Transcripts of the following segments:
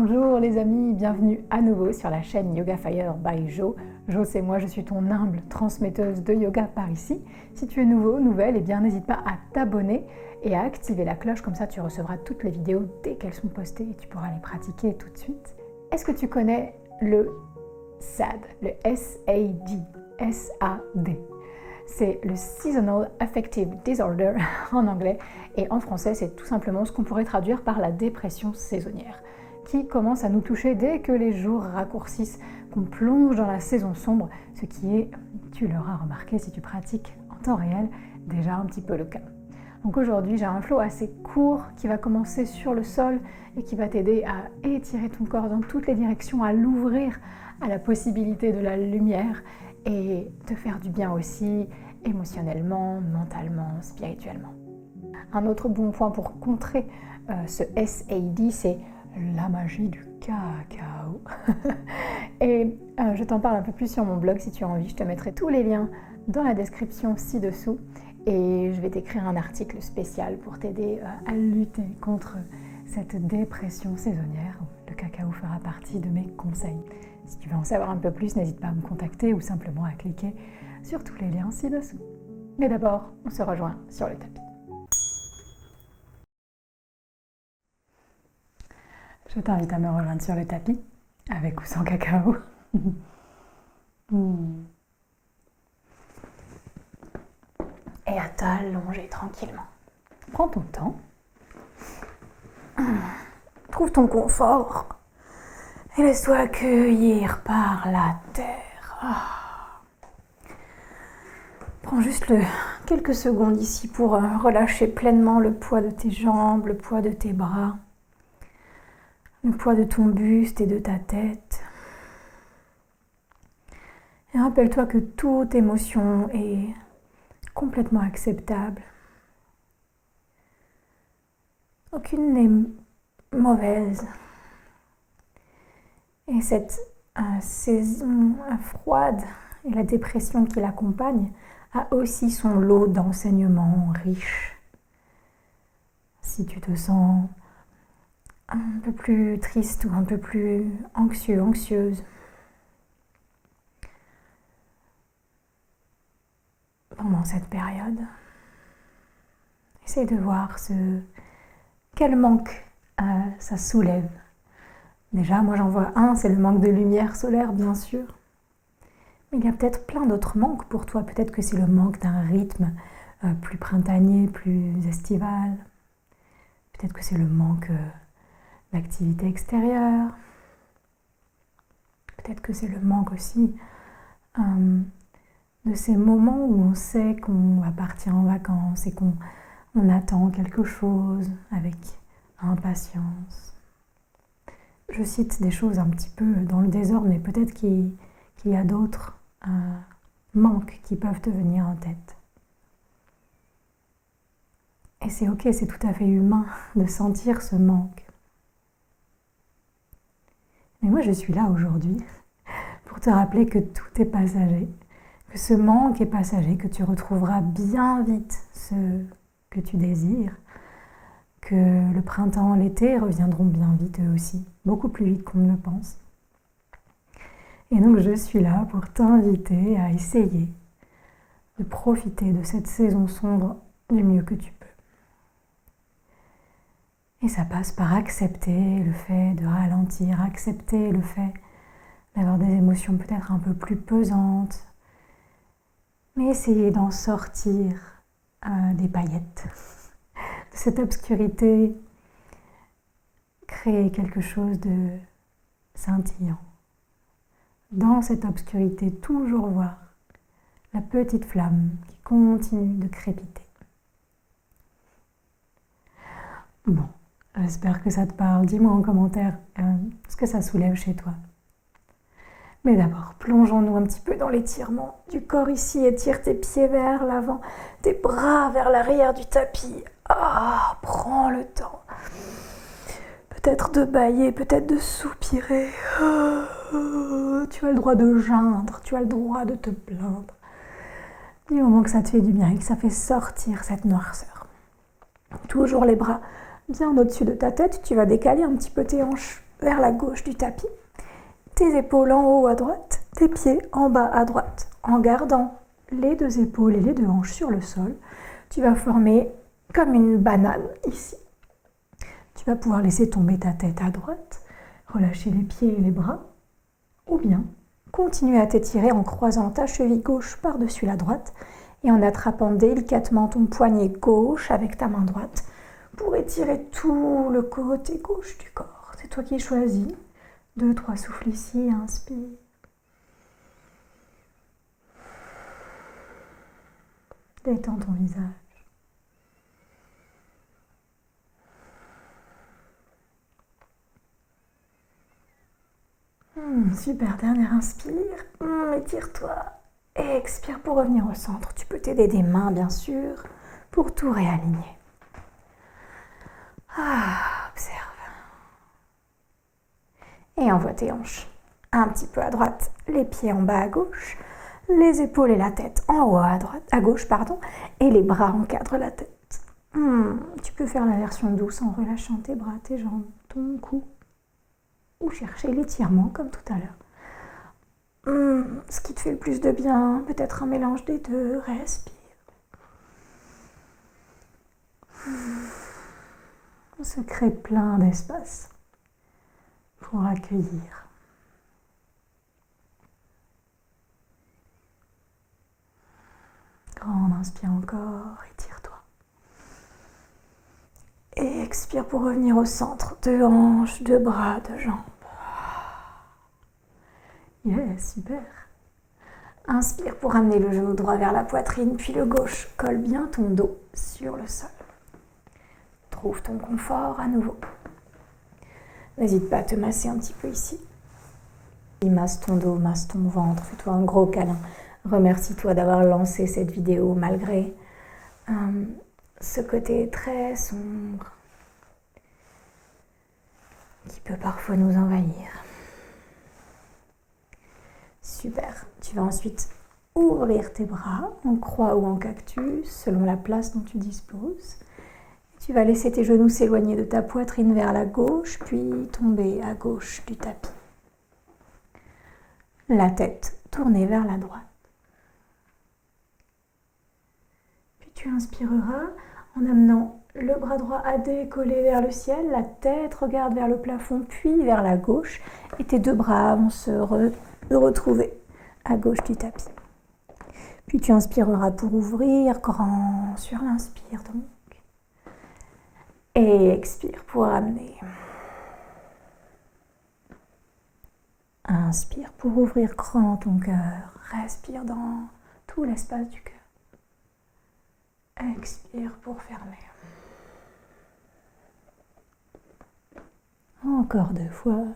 Bonjour les amis, bienvenue à nouveau sur la chaîne Yoga Fire by Jo. Jo c'est moi, je suis ton humble transmetteuse de yoga par ici. Si tu es nouveau, nouvelle, eh bien n'hésite pas à t'abonner et à activer la cloche, comme ça tu recevras toutes les vidéos dès qu'elles sont postées et tu pourras les pratiquer tout de suite. Est-ce que tu connais le SAD, le S-A-D, S-A-D? C'est le Seasonal Affective Disorder en anglais et en français c'est tout simplement ce qu'on pourrait traduire par la dépression saisonnière qui commence à nous toucher dès que les jours raccourcissent, qu'on plonge dans la saison sombre, ce qui est, tu l'auras remarqué si tu pratiques en temps réel, déjà un petit peu le cas. Donc aujourd'hui j'ai un flow assez court qui va commencer sur le sol et qui va t'aider à étirer ton corps dans toutes les directions, à l'ouvrir à la possibilité de la lumière et te faire du bien aussi émotionnellement, mentalement, spirituellement. Un autre bon point pour contrer ce SAD, c'est la magie du cacao. Et je t'en parle un peu plus sur mon blog si tu as envie, je te mettrai tous les liens dans la description ci-dessous et je vais t'écrire un article spécial pour t'aider à lutter contre cette dépression saisonnière. Le cacao fera partie de mes conseils. Si tu veux en savoir un peu plus, n'hésite pas à me contacter ou simplement à cliquer sur tous les liens ci-dessous. Mais d'abord, on se rejoint sur le tapis. Je t'invite à me rejoindre sur le tapis, avec ou sans cacao. Et à t'allonger tranquillement. Prends ton temps. Trouve ton confort. Et laisse-toi accueillir par la terre. Prends juste quelques secondes ici pour relâcher pleinement le poids de tes jambes, le poids de tes bras, le poids de ton buste et de ta tête. Et rappelle-toi que toute émotion est complètement acceptable. Aucune n'est mauvaise. Et cette saison froide et la dépression qui l'accompagne a aussi son lot d'enseignements riches. Si tu te sens un peu plus triste ou un peu plus anxieux, anxieuse, pendant cette période, essaye de voir quel manque ça soulève. Déjà, moi j'en vois un, c'est le manque de lumière solaire, bien sûr. Mais il y a peut-être plein d'autres manques pour toi. Peut-être que c'est le manque d'un rythme plus printanier, plus estival. Peut-être que c'est le manque d'activité extérieure. Peut-être que c'est le manque aussi de ces moments où on sait qu'on va partir en vacances et qu'on attend quelque chose avec impatience. Je cite des choses un petit peu dans le désordre, mais peut-être qu'il y a d'autres manques qui peuvent te venir en tête. Et c'est ok, c'est tout à fait humain de sentir ce manque. Mais moi je suis là aujourd'hui pour te rappeler que tout est passager, que ce manque est passager, que tu retrouveras bien vite ce que tu désires, que le printemps, l'été reviendront bien vite eux aussi, beaucoup plus vite qu'on ne le pense. Et donc je suis là pour t'inviter à essayer de profiter de cette saison sombre du mieux que tu peux. Et ça passe par accepter le fait de ralentir, accepter le fait d'avoir des émotions peut-être un peu plus pesantes, mais essayer d'en sortir des paillettes. De cette obscurité, créer quelque chose de scintillant. Dans cette obscurité, toujours voir la petite flamme qui continue de crépiter. Bon, j'espère que ça te parle. Dis-moi en commentaire ce que ça soulève chez toi. Mais d'abord, plongeons-nous un petit peu dans l'étirement du corps ici. Étire tes pieds vers l'avant, tes bras vers l'arrière du tapis. Prends le temps. Peut-être de bâiller, peut-être de soupirer. Tu as le droit de geindre, tu as le droit de te plaindre. Du moment que ça te fait du bien et que ça fait sortir cette noirceur. Toujours les bras bien au-dessus de ta tête, tu vas décaler un petit peu tes hanches vers la gauche du tapis. Tes épaules en haut à droite, tes pieds en bas à droite. En gardant les deux épaules et les deux hanches sur le sol, tu vas former comme une banane ici. Tu vas pouvoir laisser tomber ta tête à droite, relâcher les pieds et les bras, ou bien continuer à t'étirer en croisant ta cheville gauche par-dessus la droite et en attrapant délicatement ton poignet gauche avec ta main droite pour étirer tout le côté gauche du corps. C'est toi qui choisis. 2-3 souffles ici, inspire. Détends ton visage. Super, dernière inspire. Étire-toi. Et expire pour revenir au centre. Tu peux t'aider des mains, bien sûr, pour tout réaligner. Observe. Et envoie tes hanches un petit peu à droite, les pieds en bas à gauche, les épaules et la tête en haut à gauche, et les bras encadrent la tête. Tu peux faire la version douce en relâchant tes bras, tes jambes, ton cou, ou chercher l'étirement comme tout à l'heure. Ce qui te fait le plus de bien, peut-être un mélange des deux, respire. On se crée plein d'espace pour accueillir. Grande inspire encore, étire-toi. Et expire pour revenir au centre. 2 hanches, 2 bras, 2 jambes. Yes, super. Inspire pour amener le genou droit vers la poitrine, puis le gauche. Colle bien ton dos sur le sol. Trouve ton confort à nouveau. N'hésite pas à te masser un petit peu ici. Masse ton dos, masse ton ventre, fais-toi un gros câlin. Remercie-toi d'avoir lancé cette vidéo malgré ce côté très sombre qui peut parfois nous envahir. Super. Tu vas ensuite ouvrir tes bras en croix ou en cactus selon la place dont tu disposes. Tu vas laisser tes genoux s'éloigner de ta poitrine vers la gauche, puis tomber à gauche du tapis. La tête tournée vers la droite. Puis tu inspireras en amenant le bras droit à décoller vers le ciel, la tête regarde vers le plafond, puis vers la gauche, et tes 2 bras vont se retrouver à gauche du tapis. Puis tu inspireras pour ouvrir grand sur l'inspire donc. Et expire pour ramener. Inspire pour ouvrir grand ton cœur. Respire dans tout l'espace du cœur. Expire pour fermer. Encore 2 fois.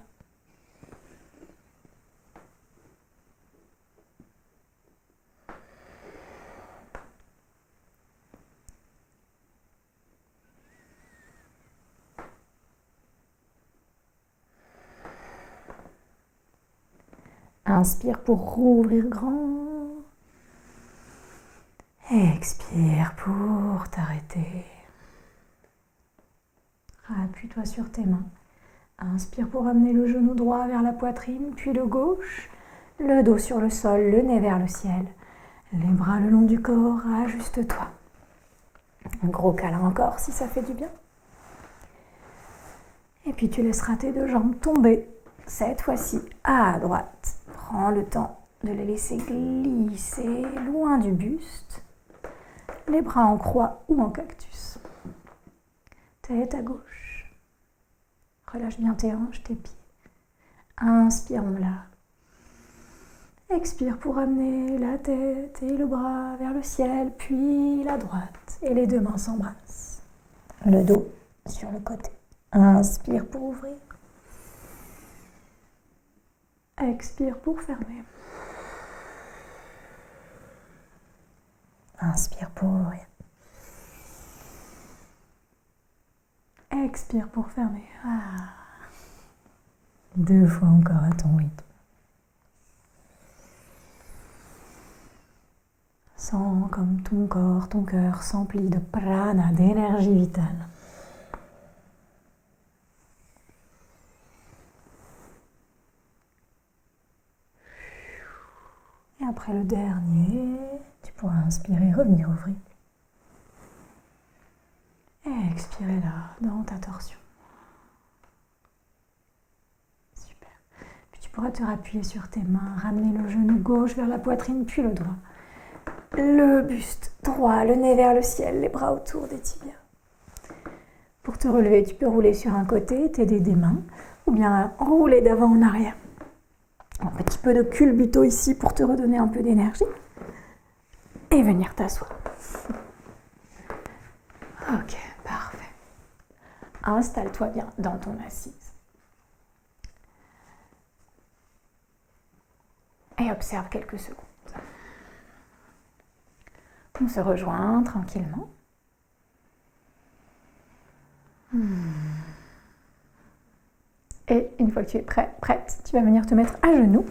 Inspire pour rouvrir grand. Expire pour t'arrêter. Appuie-toi sur tes mains. Inspire pour amener le genou droit vers la poitrine, puis le gauche. Le dos sur le sol, le nez vers le ciel. Les bras le long du corps, ajuste-toi. Un gros câlin encore si ça fait du bien. Et puis tu laisseras tes 2 jambes tomber, cette fois-ci à droite. Prends le temps de les laisser glisser loin du buste. Les bras en croix ou en cactus. Tête à gauche. Relâche bien tes hanches, tes pieds. Inspire en là. Expire pour amener la tête et le bras vers le ciel, puis la droite. Et les 2 mains s'embrassent. Le dos sur le côté. Inspire pour ouvrir. Expire pour fermer. Inspire pour ouvrir. Expire pour fermer. 2 fois encore à ton rythme. Sens comme ton corps, ton cœur s'emplit de prana, d'énergie vitale. après le dernier, tu pourras inspirer, revenir ouvrir. Et expirer là, dans ta torsion. Super. Puis tu pourras te rappuyer sur tes mains, ramener le genou gauche vers la poitrine, puis le droit. Le buste droit, le nez vers le ciel, les bras autour des tibias. Pour te relever, tu peux rouler sur un côté, t'aider des mains, ou bien rouler d'avant en arrière. Un petit peu de culbuto ici pour te redonner un peu d'énergie. Et venir t'asseoir. Ok, parfait. Installe-toi bien dans ton assise. Et observe quelques secondes. On se rejoint tranquillement. Et une fois que tu es prêt, prête, tu vas venir te mettre à genoux.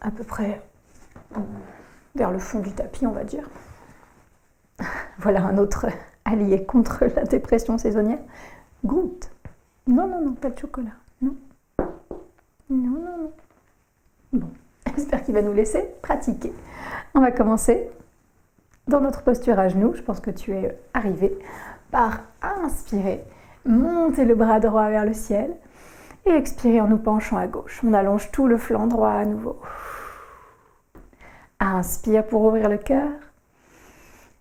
À peu près vers le fond du tapis, on va dire. Voilà un autre allié contre la dépression saisonnière. Goutte. Non, non, non, pas de chocolat. Non. Non, non, non. Bon, j'espère qu'il va nous laisser pratiquer. On va commencer dans notre posture à genoux. Je pense que tu es arrivé par inspirer. Montez le bras droit vers le ciel et expirez en nous penchant à gauche. On allonge tout le flanc droit à nouveau. Inspire pour ouvrir le cœur.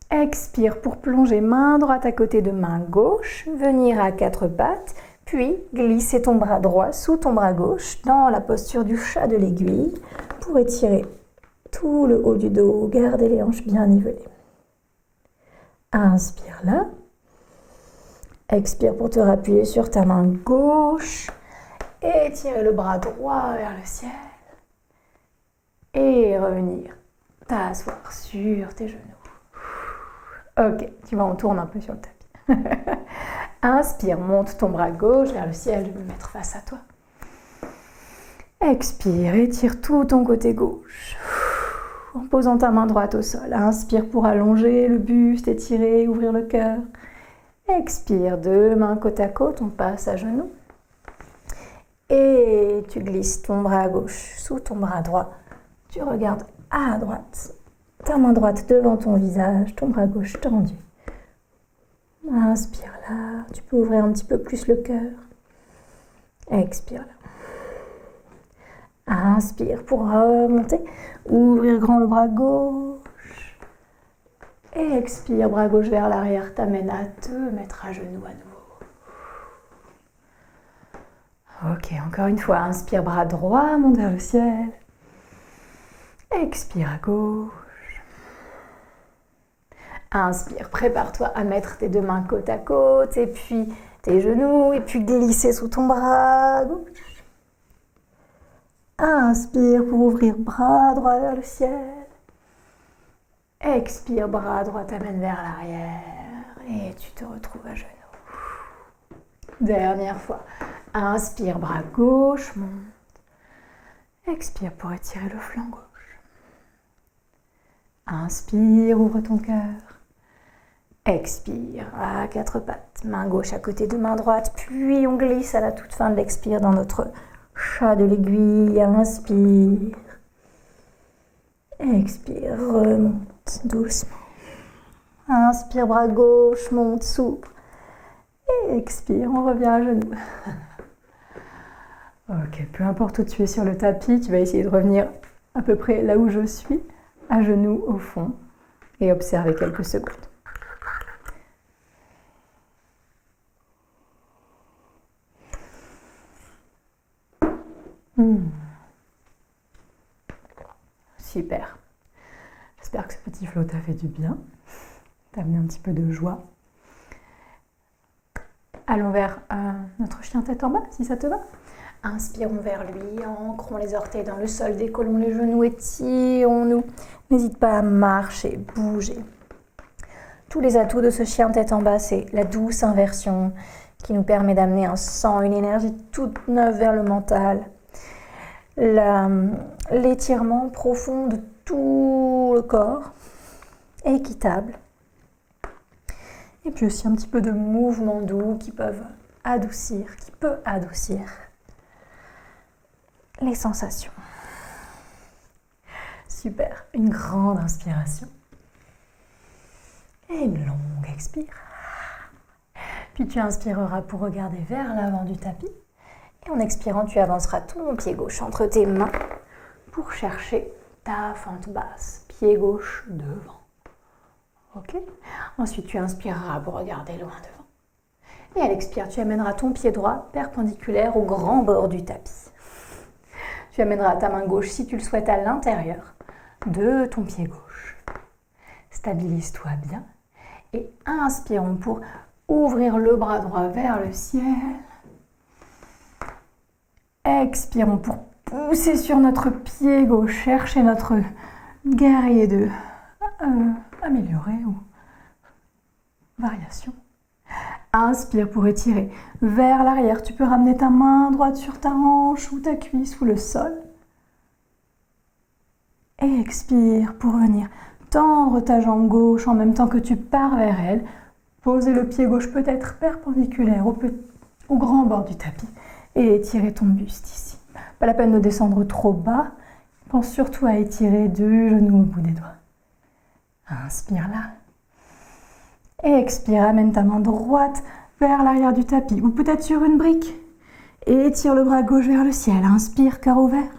Expire pour plonger main droite à côté de main gauche, venir à quatre pattes, puis glisser ton bras droit sous ton bras gauche dans la posture du chat de l'aiguille pour étirer tout le haut du dos, garder les hanches bien nivelées. Inspire là. Expire pour te rappuyer sur ta main gauche. Étirer le bras droit vers le ciel. Et revenir t'asseoir sur tes genoux. Ok, tu vas en tourner un peu sur le tapis. Inspire, monte ton bras gauche vers le ciel, je vais me mettre face à toi. Expire, étire tout ton côté gauche. En posant ta main droite au sol. Inspire pour allonger le buste, étirer, ouvrir le cœur. Expire, deux mains côte à côte, on passe à genoux. Et tu glisses ton bras gauche sous ton bras droit. Tu regardes à droite. Ta main droite devant ton visage, ton bras gauche tendu. Inspire là, tu peux ouvrir un petit peu plus le cœur. Expire là. Inspire pour remonter, ouvrir grand le bras gauche. Et expire, bras gauche vers l'arrière, t'amène à te mettre à genoux à nouveau. Ok, encore une fois, inspire, bras droit, monte vers le ciel. Expire à gauche. Inspire, prépare-toi à mettre tes deux mains côte à côte, et puis tes genoux, et puis glisser sous ton bras gauche. Inspire pour ouvrir bras droit vers le ciel. Expire, bras droit t'amène vers l'arrière, et tu te retrouves à genoux. Dernière fois. Inspire, bras gauche, monte. Expire pour étirer le flanc gauche. Inspire, ouvre ton cœur. Expire à quatre pattes, main gauche à côté de main droite, puis on glisse à la toute fin de l'expire dans notre chat de l'aiguille. Inspire. Expire, remonte doucement. Inspire, bras gauche, monte, s'ouvre. Et expire, on revient à genoux. Ok, peu importe où tu es sur le tapis, tu vas essayer de revenir à peu près là où je suis, à genoux au fond, et observer quelques secondes. Super. J'espère que ce petit flow t'a fait du bien, t'a amené un petit peu de joie. Allons vers notre chien tête en bas, si ça te va. Inspirons vers lui, ancrons les orteils dans le sol, décollons les genoux, étirons-nous. N'hésite pas à marcher, bouger. Tous les atouts de ce chien tête en bas, c'est la douce inversion qui nous permet d'amener un sang, une énergie toute neuve vers le mental. L'étirement profond de tout le corps, équitable. Et puis aussi un petit peu de mouvements doux qui peut adoucir. les sensations. Super, une grande inspiration. Et une longue expire. Puis tu inspireras pour regarder vers l'avant du tapis. Et en expirant, tu avanceras ton pied gauche entre tes mains pour chercher ta fente basse. Pied gauche devant. Ok? Ensuite, tu inspireras pour regarder loin devant. Et à l'expire, tu amèneras ton pied droit perpendiculaire au grand bord du tapis. Tu amèneras ta main gauche, si tu le souhaites, à l'intérieur de ton pied gauche. Stabilise-toi bien. Et inspirons pour ouvrir le bras droit vers le ciel. Expirons pour pousser sur notre pied gauche, chercher notre guerrier de améliorer ou variation. Inspire pour étirer vers l'arrière. Tu peux ramener ta main droite sur ta hanche ou ta cuisse ou le sol. Et expire pour venir tendre ta jambe gauche en même temps que tu pars vers elle. Poser le pied gauche peut-être perpendiculaire au grand bord du tapis et étirer ton buste ici. Pas la peine de descendre trop bas. Pense surtout à étirer deux genoux au bout des doigts. Inspire là. Et expire, amène ta main droite vers l'arrière du tapis ou peut-être sur une brique. Et étire le bras gauche vers le ciel. Inspire, cœur ouvert.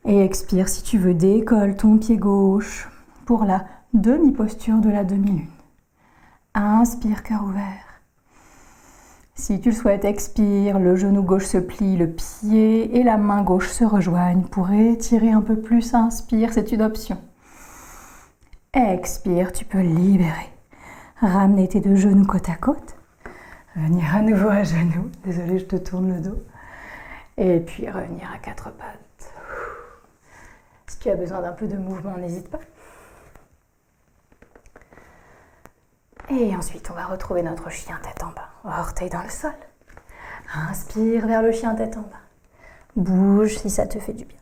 Et expire, si tu veux, décolle ton pied gauche pour la demi-posture de la demi-lune. Inspire, cœur ouvert. Si tu le souhaites, expire, le genou gauche se plie, le pied et la main gauche se rejoignent pour étirer un peu plus. Inspire, c'est une option. Expire, tu peux libérer. Ramener tes deux genoux côte à côte. Venir à nouveau à genoux. Désolée, je te tourne le dos. Et puis revenir à quatre pattes. Si tu as besoin d'un peu de mouvement, n'hésite pas. Et ensuite, on va retrouver notre chien tête en bas. Orteil dans le sol. Inspire vers le chien tête en bas. Bouge si ça te fait du bien.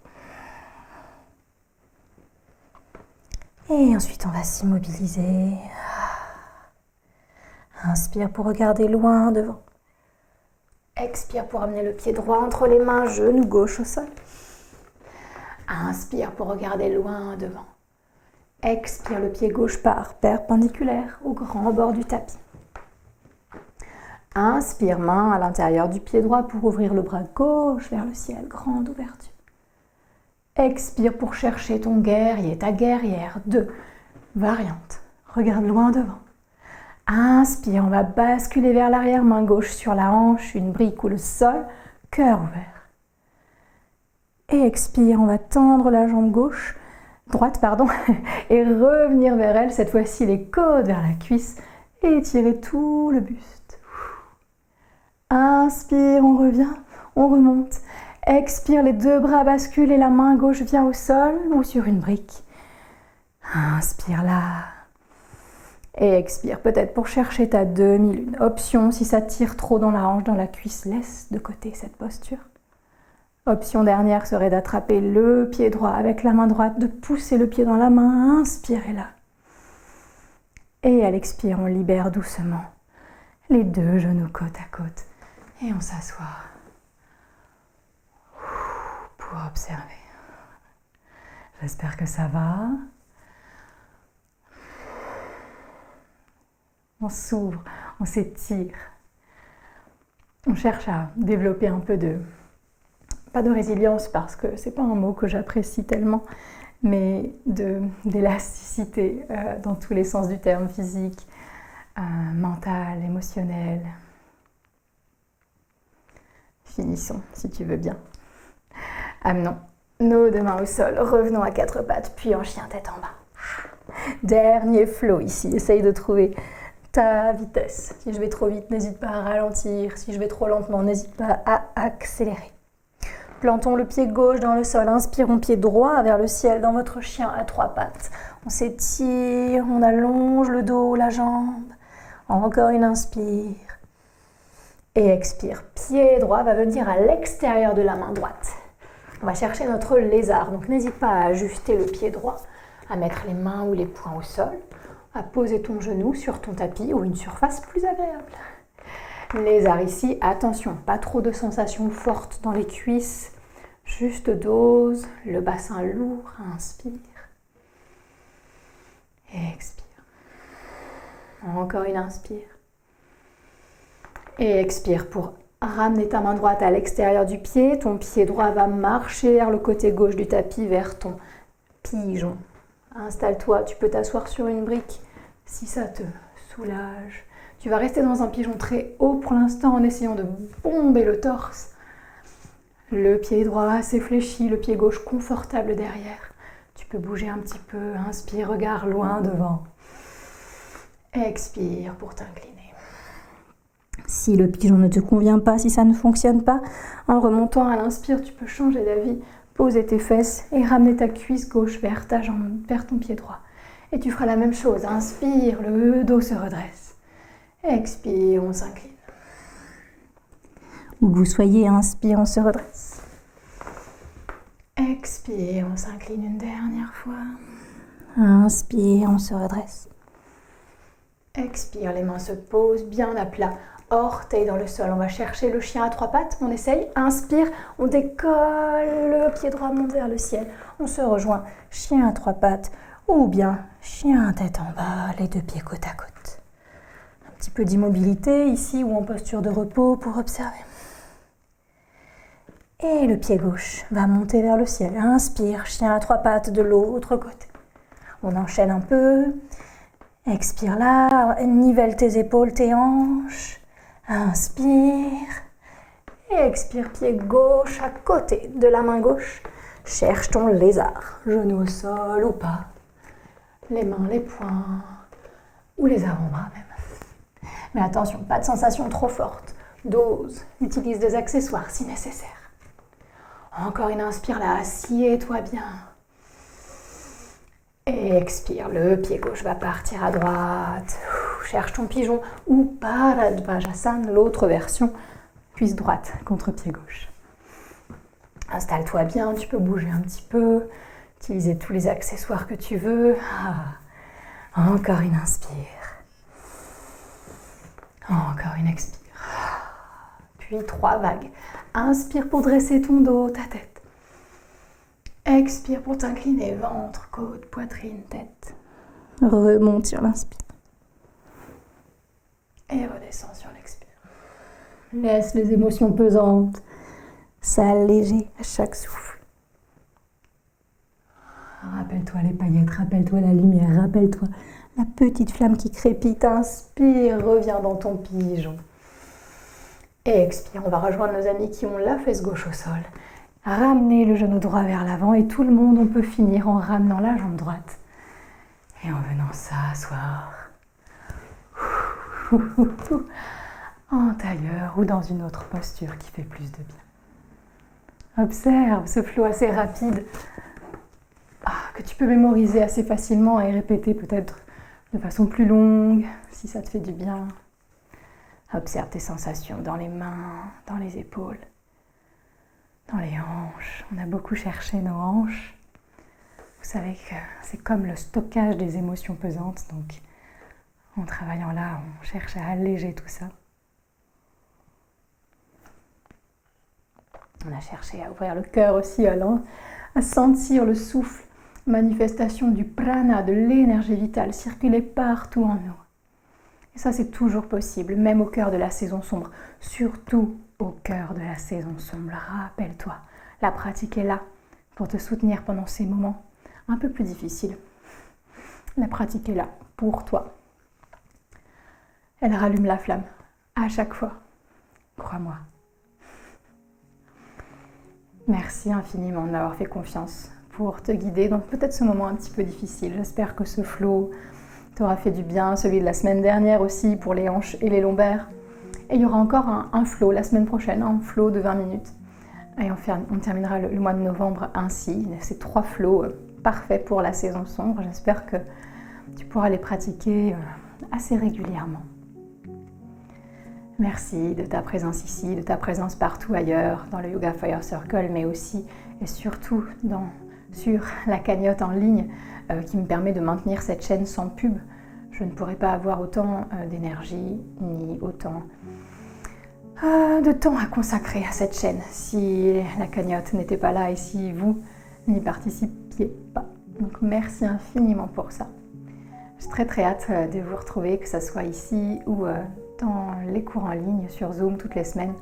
Et ensuite, on va s'immobiliser. Inspire pour regarder loin devant. Expire pour amener le pied droit entre les mains, genou gauche au sol. Inspire pour regarder loin devant. Expire, le pied gauche part perpendiculaire au grand bord du tapis. Inspire, main à l'intérieur du pied droit pour ouvrir le bras gauche vers le ciel, grande ouverture. Expire pour chercher ton guerrier, ta guerrière. 2 variantes. Regarde loin devant. Inspire, on va basculer vers l'arrière, main gauche sur la hanche, une brique ou le sol, cœur ouvert. Et expire, on va tendre la jambe droite, et revenir vers elle, cette fois-ci les côtes vers la cuisse, et étirer tout le buste. Inspire, on revient, on remonte. Expire, les 2 bras basculent et la main gauche vient au sol ou sur une brique. Inspire là. Et expire, peut-être pour chercher ta demi-lune. Option, si ça tire trop dans la hanche, dans la cuisse, laisse de côté cette posture. Option dernière serait d'attraper le pied droit avec la main droite, de pousser le pied dans la main, inspirez là. Et à l'expire, on libère doucement les 2 genoux côte à côte. Et on s'assoit pour observer. J'espère que ça va. On s'ouvre, on s'étire. On cherche à développer un peu pas de résilience parce que c'est pas un mot que j'apprécie tellement, mais d'élasticité dans tous les sens du terme, physique, mental, émotionnel. Finissons, si tu veux bien. Amenons nos 2 mains au sol, revenons à 4 pattes, puis en chien tête en bas. Dernier flow ici, essaye de trouver ta vitesse. Si je vais trop vite, n'hésite pas à ralentir. Si je vais trop lentement, n'hésite pas à accélérer. Plantons le pied gauche dans le sol. Inspirons pied droit vers le ciel dans votre chien à 3 pattes. On s'étire, on allonge le dos, la jambe. Encore une inspire. Et expire. Pied droit va venir à l'extérieur de la main droite. On va chercher notre lézard. Donc n'hésite pas à ajuster le pied droit, à mettre les mains ou les poings au sol, à poser ton genou sur ton tapis ou une surface plus agréable. Lézard ici, attention, pas trop de sensations fortes dans les cuisses, Juste dose, le bassin lourd, inspire. Et expire. Encore une inspire. Et expire pour ramener ta main droite à l'extérieur du pied. Ton pied droit va marcher vers le côté gauche du tapis, vers ton pigeon. Installe-toi, tu peux t'asseoir sur une brique si ça te soulage. Tu vas rester dans un pigeon très haut pour l'instant en essayant de bomber le torse. Le pied droit assez fléchi, le pied gauche confortable derrière. Tu peux bouger un petit peu, inspire, regarde loin devant. Expire pour t'incliner. Si le pigeon ne te convient pas, si ça ne fonctionne pas, en remontant à l'inspire, tu peux changer d'avis, poser tes fesses et ramener ta cuisse gauche vers ta jambe, vers ton pied droit. Et tu feras la même chose. Inspire, le dos se redresse. Expire, on s'incline. Où vous soyez, inspire, on se redresse. Expire, on s'incline une dernière fois. Inspire, on se redresse. Expire, les mains se posent bien à plat. Orteils dans le sol. On va chercher le chien à trois pattes. On essaye. Inspire, on décolle. Le pied droit monte vers le ciel. On se rejoint. Chien à trois pattes. Ou bien chien tête en bas, les deux pieds côte à côte. Un petit peu d'immobilité ici ou en posture de repos pour observer. Et le pied gauche va monter vers le ciel. Inspire, chien à trois pattes de l'autre côté. On enchaîne un peu. Expire là, nivelle tes épaules, tes hanches. Inspire. Et expire, pied gauche à côté de la main gauche. Cherche ton lézard, genou au sol ou pas. Les mains, les poings ou les avant-bras même. Mais attention, pas de sensation trop forte. Dose, utilise des accessoires si nécessaire. Encore une inspire là, assieds-toi bien. Et expire, le pied gauche va partir à droite. Cherche ton pigeon ou Paradvajasana, l'autre version, cuisse droite contre pied gauche. Installe-toi bien, tu peux bouger un petit peu, utiliser tous les accessoires que tu veux. Encore une inspire. Encore une expire. Puis 3 vagues. Inspire pour dresser ton dos, ta tête. Expire pour t'incliner, ventre, côte, poitrine, tête. Remonte sur l'inspire. Et redescends sur l'expire. Laisse les émotions pesantes s'alléger à chaque souffle. Rappelle-toi les paillettes, rappelle-toi la lumière, rappelle-toi la petite flamme qui crépite. Inspire, reviens dans ton pigeon. Et expire, on va rejoindre nos amis qui ont la fesse gauche au sol. Ramenez le genou droit vers l'avant et tout le monde, on peut finir en ramenant la jambe droite. Et en venant s'asseoir. En tailleur ou dans une autre posture qui fait plus de bien. Observe ce flot assez rapide que tu peux mémoriser assez facilement et répéter peut-être de façon plus longue si ça te fait du bien. Observe tes sensations dans les mains, dans les épaules, dans les hanches. On a beaucoup cherché nos hanches. Vous savez que c'est comme le stockage des émotions pesantes, donc en travaillant là, on cherche à alléger tout ça. On a cherché à ouvrir le cœur aussi, à sentir le souffle, manifestation du prana, de l'énergie vitale, circuler partout en nous. Et ça, c'est toujours possible, même au cœur de la saison sombre. Surtout au cœur de la saison sombre. Rappelle-toi, la pratique est là pour te soutenir pendant ces moments un peu plus difficiles. La pratique est là pour toi. Elle rallume la flamme à chaque fois. Crois-moi. Merci infiniment de m'avoir fait confiance pour te guider dans peut-être ce moment un petit peu difficile. J'espère que ce flow t'aura fait du bien, celui de la semaine dernière aussi pour les hanches et les lombaires. Et il y aura encore un flow la semaine prochaine, un flow de 20 minutes. Et on terminera le mois de novembre ainsi. Ces 3 flows parfaits pour la saison sombre. J'espère que tu pourras les pratiquer assez régulièrement. Merci de ta présence ici, de ta présence partout ailleurs, dans le Yoga Fire Circle, mais aussi et surtout sur la cagnotte en ligne qui me permet de maintenir cette chaîne sans pub. Je ne pourrais pas avoir autant d'énergie ni autant de temps à consacrer à cette chaîne si la cagnotte n'était pas là et si vous n'y participiez pas. Donc merci infiniment pour ça. J'ai très hâte de vous retrouver, que ce soit ici ou dans les cours en ligne sur Zoom toutes les semaines,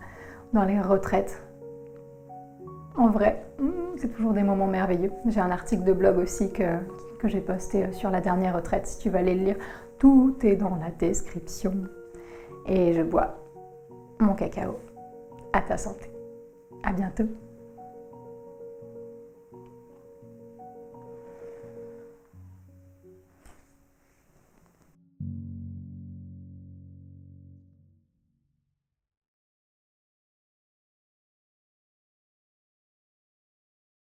dans les retraites. En vrai, c'est toujours des moments merveilleux. J'ai un article de blog aussi que j'ai posté sur la dernière retraite. Si tu veux aller le lire, tout est dans la description. Et je bois mon cacao. À ta santé. À bientôt.